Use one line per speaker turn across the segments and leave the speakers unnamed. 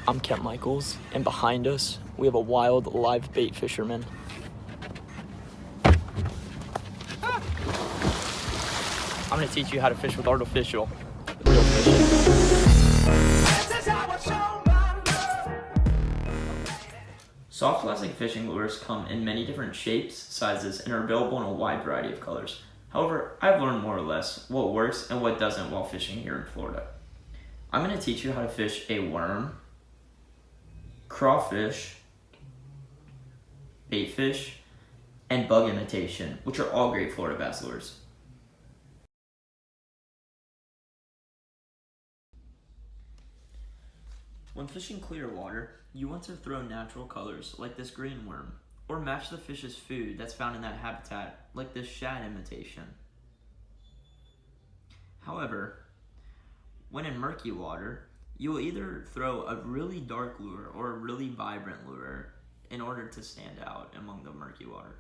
I'm Kent Michaels, and behind us, we have a wild live bait fisherman. I'm gonna teach you how to fish with artificial, real fishing.
Soft plastic fishing lures come in many different shapes, sizes, and are available in a wide variety of colors. However, I've learned more or less what works and what doesn't while fishing here in Florida. I'm going to teach you how to fish a worm, crawfish, baitfish, and bug imitation, which are all great Florida bass lures. When fishing clear water, you want to throw natural colors like this green worm, or match the fish's food that's found in that habitat like this shad imitation. However, when in murky water, you will either throw a really dark lure or a really vibrant lure in order to stand out among the murky water.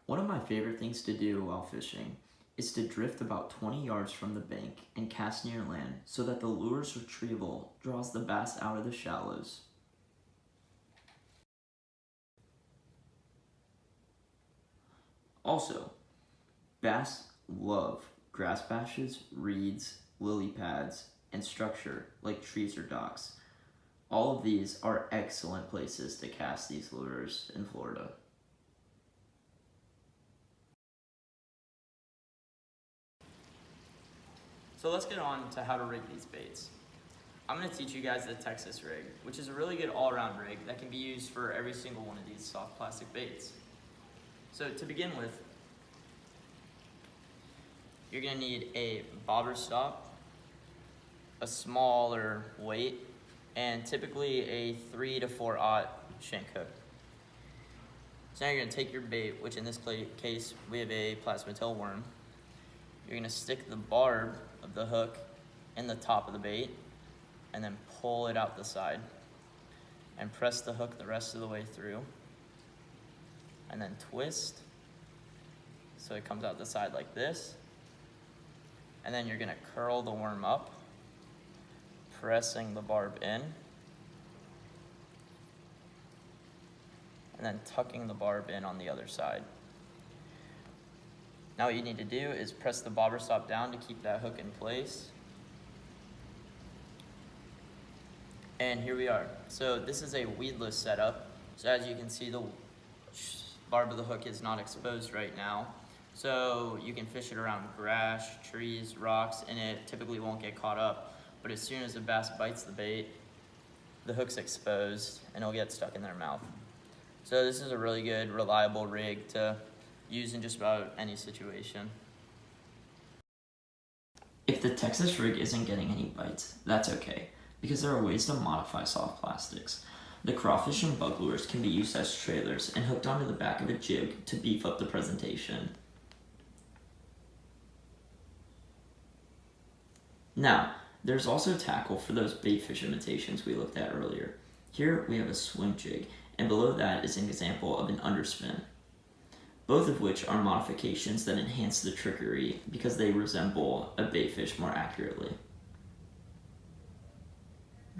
One of my favorite things to do while fishing is to drift about 20 yards from the bank and cast near land so that the lure's retrieval draws the bass out of the shallows. Also, bass love grass patches, reeds, lily pads, and structure like trees or docks. All of these are excellent places to cast these lures in Florida. So let's get on to how to rig these baits. I'm going to teach you guys the Texas rig, which is a really good all-around rig that can be used for every single one of these soft plastic baits. So to begin with, you're going to need a bobber stop, a smaller weight, and typically a 3 to 4/0 shank hook. So now you're going to take your bait, which in this case we have a plasma tail worm. You're going to stick the barb of the hook in the top of the bait and then pull it out the side and press the hook the rest of the way through and then twist so it comes out the side like this, and then you're going to curl the worm up, pressing the barb in and then tucking the barb in on the other side. Now what you need to do is press the bobber stop down to keep that hook in place. And here we are. So this is a weedless setup. So as you can see, the barb of the hook is not exposed right now. So you can fish it around grass, trees, rocks, and it typically won't get caught up. But as soon as the bass bites the bait, the hook's exposed and it'll get stuck in their mouth. So this is a really good, reliable rig to use in just about any situation. If the Texas rig isn't getting any bites, that's okay, because there are ways to modify soft plastics. The crawfish and bug lures can be used as trailers and hooked onto the back of a jig to beef up the presentation. Now, there's also tackle for those baitfish imitations we looked at earlier. Here we have a swim jig, and below that is an example of an underspin, both of which are modifications that enhance the trickery because they resemble a baitfish more accurately.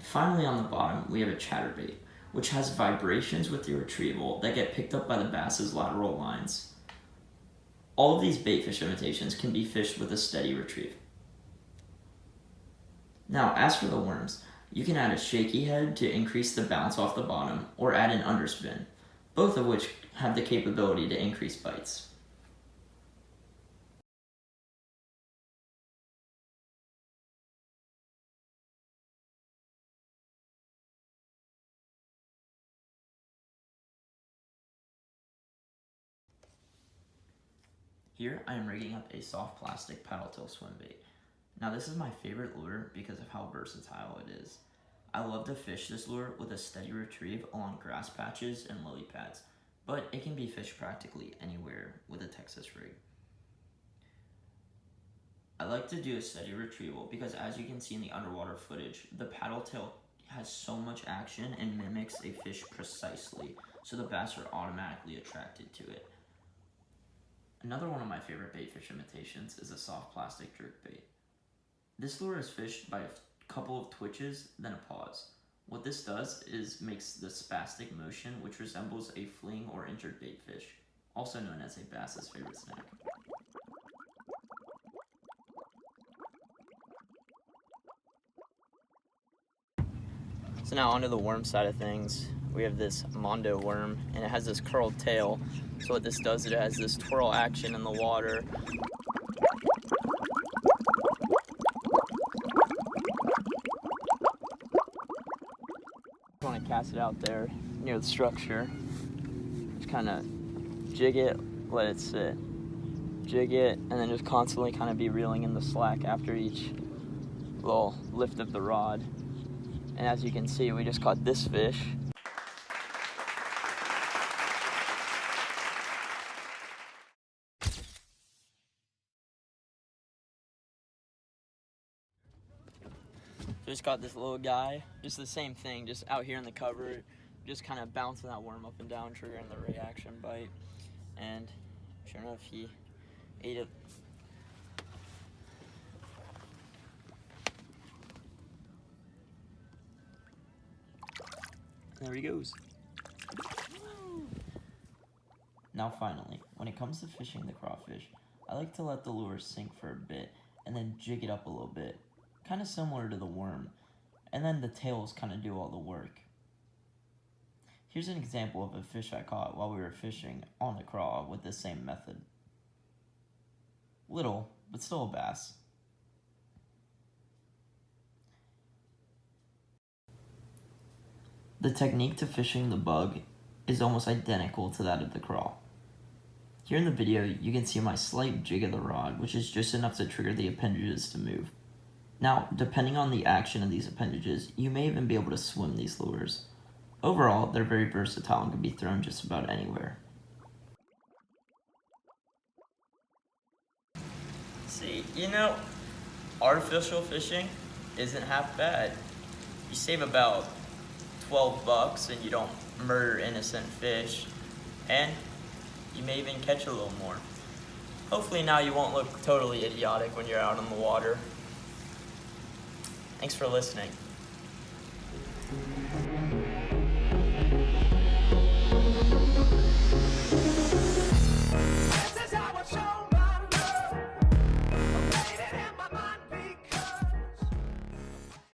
Finally, on the bottom, we have a chatterbait, which has vibrations with the retrieval that get picked up by the bass's lateral lines. All of these baitfish imitations can be fished with a steady retrieve. Now, as for the worms, you can add a shaky head to increase the bounce off the bottom, or add an underspin, both of which have the capability to increase bites. Here I am rigging up a soft plastic paddle tail swim bait. Now this is my favorite lure because of how versatile it is. I love to fish this lure with a steady retrieve along grass patches and lily pads, but it can be fished practically anywhere with a Texas rig. I like to do a steady retrieval because, as you can see in the underwater footage, the paddle tail has so much action and mimics a fish precisely, so the bass are automatically attracted to it. Another one of my favorite bait fish imitations is a soft plastic jerk bait. This lure is fished by a couple of twitches, then a pause. What this does is makes the spastic motion, which resembles a fleeing or injured bait fish, also known as a bass's favorite snack.
So now onto the worm side of things. We have this Mondo worm, and it has this curled tail. So what this does, it has this twirl action in the water. Want to cast it out there near the structure. Just kind of jig it, let it sit. Jig it, and then just constantly kind of be reeling in the slack after each little lift of the rod. And as you can see, we just caught this fish. Just caught this little guy, just the same thing, just out here in the cover, just kind of bouncing that worm up and down, triggering the reaction bite. And sure enough, he ate it. There he goes.
Now finally, when it comes to fishing the crawfish, I like to let the lure sink for a bit and then jig it up a little bit, kind of similar to the worm, and then the tails kind of do all the work. Here's an example of a fish I caught while we were fishing on the craw with this same method. Little, but still a bass. The technique to fishing the bug is almost identical to that of the craw. Here in the video, you can see my slight jig of the rod, which is just enough to trigger the appendages to move. Now, depending on the action of these appendages, you may even be able to swim these lures. Overall, they're very versatile and can be thrown just about anywhere.
See, artificial fishing isn't half bad. You save about $12 and you don't murder innocent fish, and you may even catch a little more. Hopefully now you won't look totally idiotic when you're out on the water. Thanks for listening.